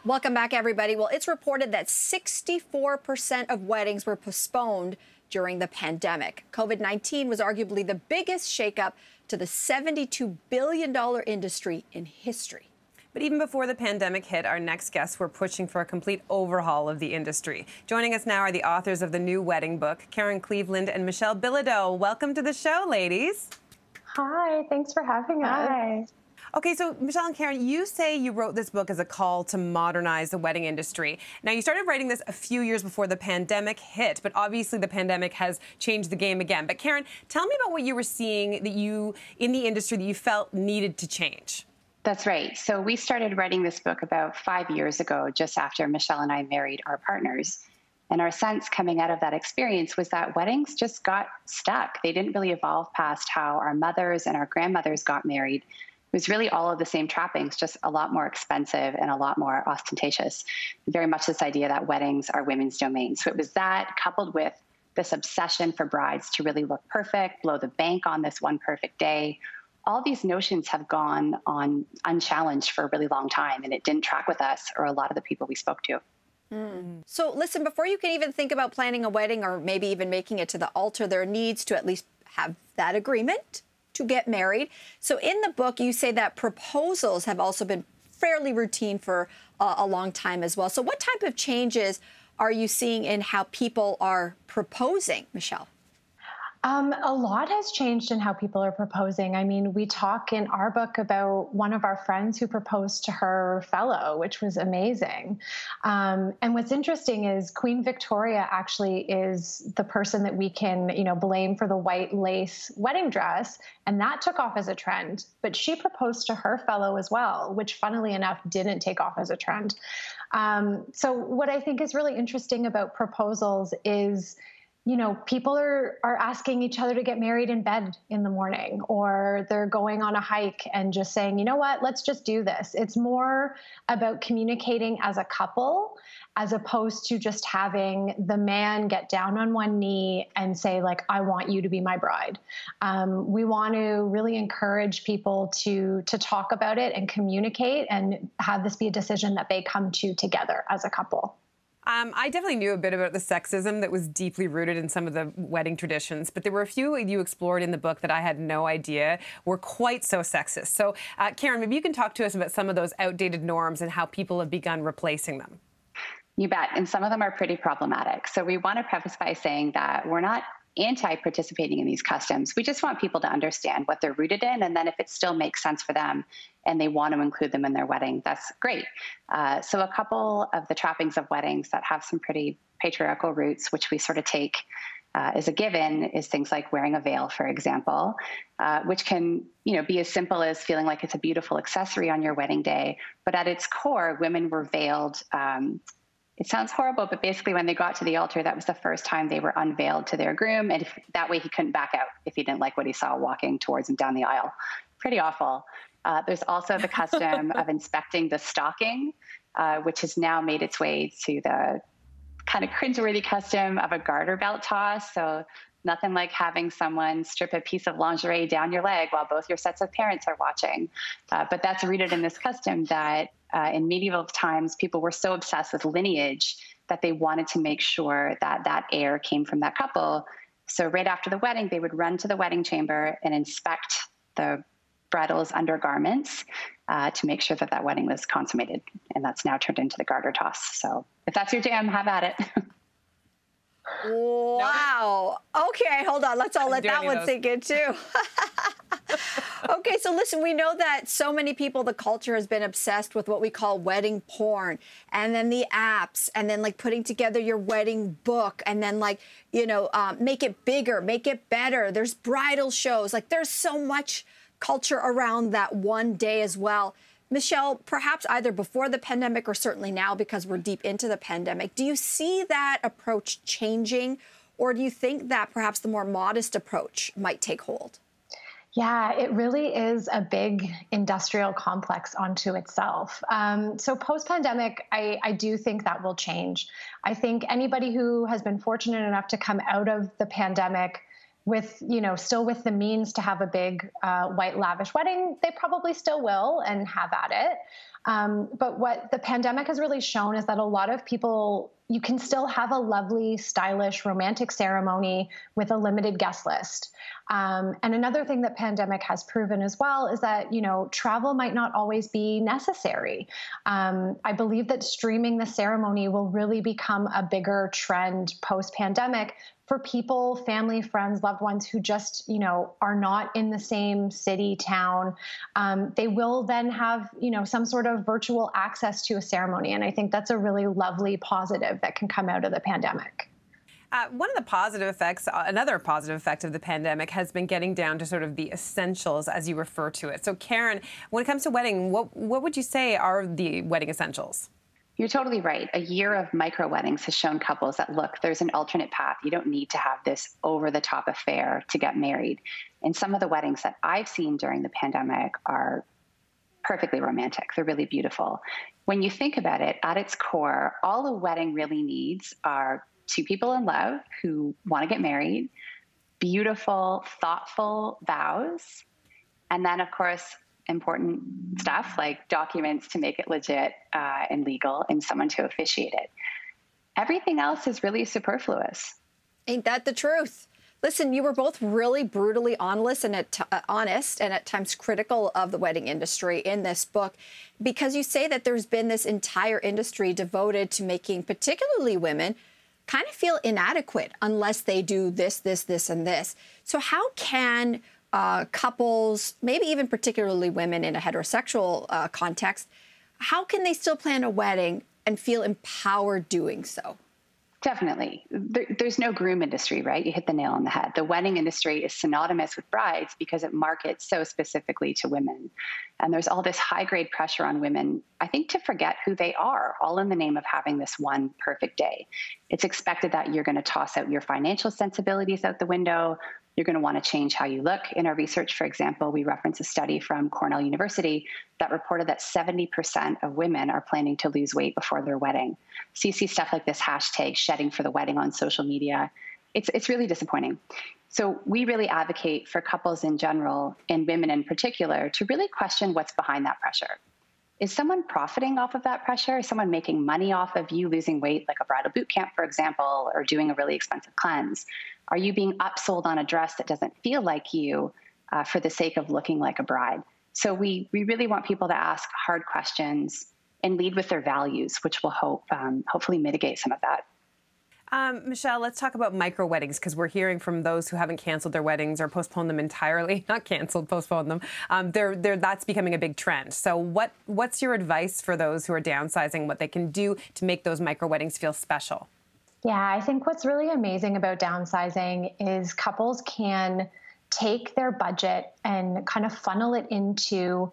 Welcome back, everybody. Well, it's reported that 64% of weddings were postponed during the pandemic. COVID-19 was arguably the biggest shakeup to the $72 billion industry in history. But even before the pandemic hit, our next guests were pushing for a complete overhaul of the industry. Joining us now are the authors of the new wedding book, Karen Cleveland and Michelle Bilodeau. Welcome to the show, ladies. Hi, thanks for having us. Hi. Okay, so Michelle and Karen, you say you wrote this book as a call to modernize the wedding industry. Now, you started writing this a few years before the pandemic hit, but obviously the pandemic has changed the game again. But Karen, tell me about what you were seeing that in the industry that you felt needed to change. That's right. So we started writing this book about 5 years ago, just after Michelle and I married our partners. And our sense coming out of that experience was that weddings just got stuck. They didn't really evolve past how our mothers and our grandmothers got married. It was really all of the same trappings, just a lot more expensive and a lot more ostentatious. Very much this idea that weddings are women's domain. So it was that coupled with this obsession for brides to really look perfect, blow the bank on this one perfect day. All these notions have gone on unchallenged for a really long time, and it didn't track with us or a lot of the people we spoke to. So listen, before you can even think about planning a wedding or maybe even making it to the altar, there needs to at least have that agreement to get married. So in the book, you say that proposals have also been fairly routine for a long time as well. So what type of changes are you seeing in how people are proposing, Michelle? A lot has changed in how people are proposing. I mean, we talk in our book about one of our friends who proposed to her fellow, which was amazing. And what's interesting is Queen Victoria actually is the person that we can, blame for the white lace wedding dress. And that took off as a trend. But she proposed to her fellow as well, which funnily enough didn't take off as a trend. So what I think is really interesting about proposals is people are asking each other to get married in bed in the morning, or they're going on a hike and just saying, you know what, let's just do this. It's more about communicating as a couple as opposed to just having the man get down on one knee and say, like, I want you to be my bride. We want to really encourage people to talk about it and communicate and have this be a decision that they come to together as a couple. I definitely knew a bit about the sexism that was deeply rooted in some of the wedding traditions, but there were a few you explored in the book that I had no idea were quite so sexist. So, Karen, maybe you can talk to us about some of those outdated norms and how people have begun replacing them. You bet. And some of them are pretty problematic. So we want to preface by saying that we're not anti-participating in these customs. We just want people to understand what they're rooted in, and then if it still makes sense for them and they want to include them in their wedding, that's great. So a couple of the trappings of weddings that have some pretty patriarchal roots, which we sort of take as a given, is things like wearing a veil, for example, which can be as simple as feeling like it's a beautiful accessory on your wedding day. But at its core, women were veiled. It sounds horrible, but basically when they got to the altar, that was the first time they were unveiled to their groom. And that way he couldn't back out if he didn't like what he saw walking towards him down the aisle. Pretty awful. There's also the custom of inspecting the stocking, which has now made its way to the kind of cringeworthy custom of a garter belt toss. So nothing like having someone strip a piece of lingerie down your leg while both your sets of parents are watching. But that's rooted in this custom that in medieval times, people were so obsessed with lineage that they wanted to make sure that that heir came from that couple. So right after the wedding, they would run to the wedding chamber and inspect the bride's undergarments to make sure that that wedding was consummated. And that's now turned into the garter toss. So if that's your jam, have at it. Wow. Okay, hold on. Let's all let that one sink in too. Okay, so listen, we know that so many people, the culture has been obsessed with what we call wedding porn, and then the apps, and then like putting together your wedding book, and then like, make it bigger, make it better. There's bridal shows. Like there's so much culture around that one day as well. Michelle, perhaps either before the pandemic or certainly now because we're deep into the pandemic, do you see that approach changing, or do you think that perhaps the more modest approach might take hold? Yeah, it really is a big industrial complex onto itself. So post-pandemic, I do think that will change. I think anybody who has been fortunate enough to come out of the pandemic with, still with the means to have a big white lavish wedding, they probably still will and have at it. But what the pandemic has really shown is that a lot of people, you can still have a lovely, stylish, romantic ceremony with a limited guest list. And another thing that pandemic has proven as well is that, travel might not always be necessary. I believe that streaming the ceremony will really become a bigger trend post-pandemic for people, family, friends, loved ones who just, are not in the same city, town. They will then have, some sort of virtual access to a ceremony. And I think that's a really lovely positive that can come out of the pandemic. One of the positive effects, another positive effect of the pandemic has been getting down to sort of the essentials, as you refer to it. So, Karen, when it comes to wedding, what would you say are the wedding essentials? You're totally right. A year of micro weddings has shown couples that, look, there's an alternate path. You don't need to have this over-the-top affair to get married. And some of the weddings that I've seen during the pandemic are perfectly romantic. They're really beautiful. When you think about it, at its core, all a wedding really needs are two people in love who want to get married, beautiful, thoughtful vows, and then, of course, important stuff like documents to make it legit and legal and someone to officiate it. Everything else is really superfluous. Ain't that the truth? Listen, you were both really brutally honest and at times critical of the wedding industry in this book, because you say that there's been this entire industry devoted to making particularly women kind of feel inadequate unless they do this, this, this, and this. So how can couples, maybe even particularly women in a heterosexual context, how can they still plan a wedding and feel empowered doing so? Definitely. There's no groom industry, right? You hit the nail on the head. The wedding industry is synonymous with brides because it markets so specifically to women. And there's all this high-grade pressure on women, I think, to forget who they are, all in the name of having this one perfect day. It's expected that you're going to toss out your financial sensibilities out the window. You're going to want to change how you look. In our research, for example, we reference a study from Cornell University that reported that 70% of women are planning to lose weight before their wedding. So you see stuff like this hashtag shedding for the wedding on social media. It's really disappointing. So we really advocate for couples in general and women in particular to really question what's behind that pressure. Is someone profiting off of that pressure? Is someone making money off of you losing weight, like a bridal boot camp, for example, or doing a really expensive cleanse? Are you being upsold on a dress that doesn't feel like you for the sake of looking like a bride? So we really want people to ask hard questions and lead with their values, which will hopefully mitigate some of that. Michelle, let's talk about micro weddings, because we're hearing from those who haven't canceled their weddings or postponed them entirely. Not canceled, postponed them. That's becoming a big trend. So what's your advice for those who are downsizing, what they can do to make those micro weddings feel special? Yeah, I think what's really amazing about downsizing is couples can take their budget and kind of funnel it into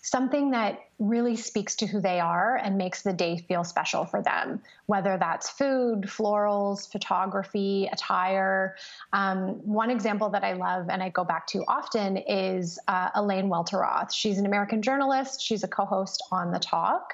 something that really speaks to who they are and makes the day feel special for them, whether that's food, florals, photography, attire. One example that I love and I go back to often is Elaine Welteroth. She's an American journalist. She's a co-host on The Talk.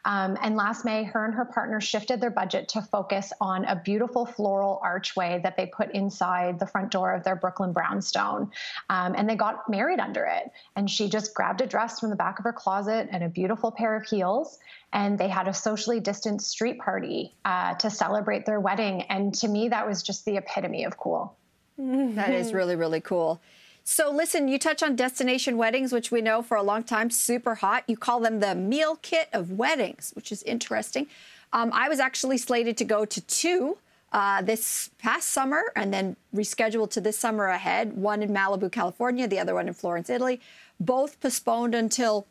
And last May, her and her partner shifted their budget to focus on a beautiful floral archway that they put inside the front door of their Brooklyn brownstone. And they got married under it. And she just grabbed a dress from the back of her closet and a beautiful pair of heels. And they had a socially distanced street party to celebrate their wedding. And to me, that was just the epitome of cool. That is really, really cool. So listen, you touch on destination weddings, which we know for a long time, super hot. You call them the meal kit of weddings, which is interesting. I was actually slated to go to two this past summer and then rescheduled to this summer ahead, one in Malibu, California, the other one in Florence, Italy, both postponed until...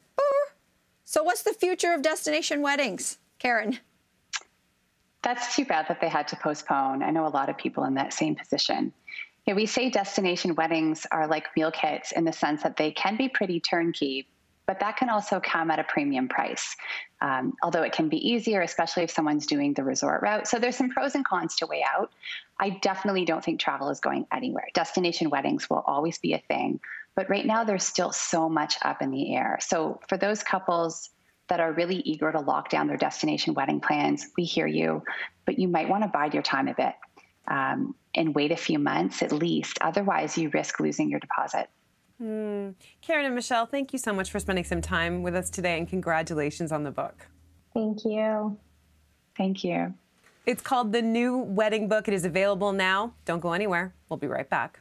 So what's the future of destination weddings, Karen? That's too bad that they had to postpone. I know a lot of people in that same position. Yeah, we say destination weddings are like meal kits in the sense that they can be pretty turnkey, but that can also come at a premium price, although it can be easier, especially if someone's doing the resort route. So there's some pros and cons to weigh out. I definitely don't think travel is going anywhere. Destination weddings will always be a thing, but right now there's still so much up in the air. So for those couples that are really eager to lock down their destination wedding plans, we hear you, but you might want to bide your time a bit. And wait a few months at least. Otherwise, you risk losing your deposit. Karen and Michelle, thank you so much for spending some time with us today, and congratulations on the book. Thank you. Thank you. It's called The New Wedding Book. It is available now. Don't go anywhere. We'll be right back.